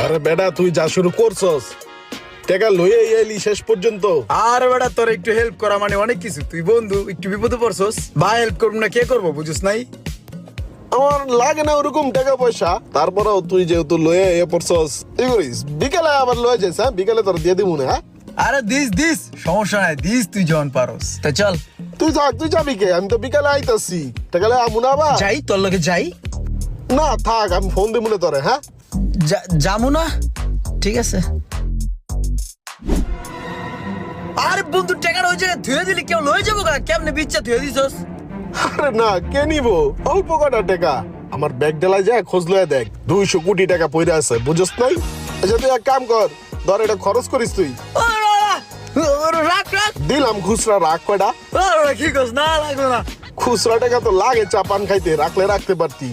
আরে বেটা তুই যা শুরু করছস টাকা লইয়ে এলি শেষ পর্যন্ত। আর বেটা তোর একটু হেল্প করা মানে অনেক কিছু। তুই বন্ধু, একটু বিপদে পড়ছস, ভাই হেল্প করবো না কে করবো, বুঝছ নাই? আমার লাগে না ওরকম টাকা পয়সা, তারপরেও তুই যেহেতু লয়ে পড়ছস এই করিস, বিকেলে আবার লয়ে যাইস। হ্যাঁ বিকেলে তোর দিয়ে দিব না। হ্যাঁ আরে দিস সমস্যা নাই, দিস তুই যখন পারস। তা চল তুই যাবি কে? আমি তো বিকালে আইতাছি, টাকালে আমু না আবার। যাই, তোর লগে যাই। না থাক, আমি ফোন দিব না তোরে। হ্যাঁ যামু না, ঠিক আছে। আরে বন্ধু টাকার ওই জায়গায় ধুয়ে দিলি, কেউ লয়ে যাবো গা? কেমনে বিচ্ছা ধুয়ে দিছস? আরে না, কে নিব? অল্প কটা টাকা। আমার ব্যাগ ডেলায় যায় খোঁজ লয়ে দেখ, 200 কোটি টাকা পড়ে আছে, বুঝছ নাই? আচ্ছা তুই এক কাম কর, ধর এটা খরচ করিস তুই। রাখ রাখ, দিলাম খুচরা, রাখ কয়টা। কি কস? না লাগবে না। খুচরা টাকা তো লাগে চা পান খাইতে, রাখলে রাখতে পারতি।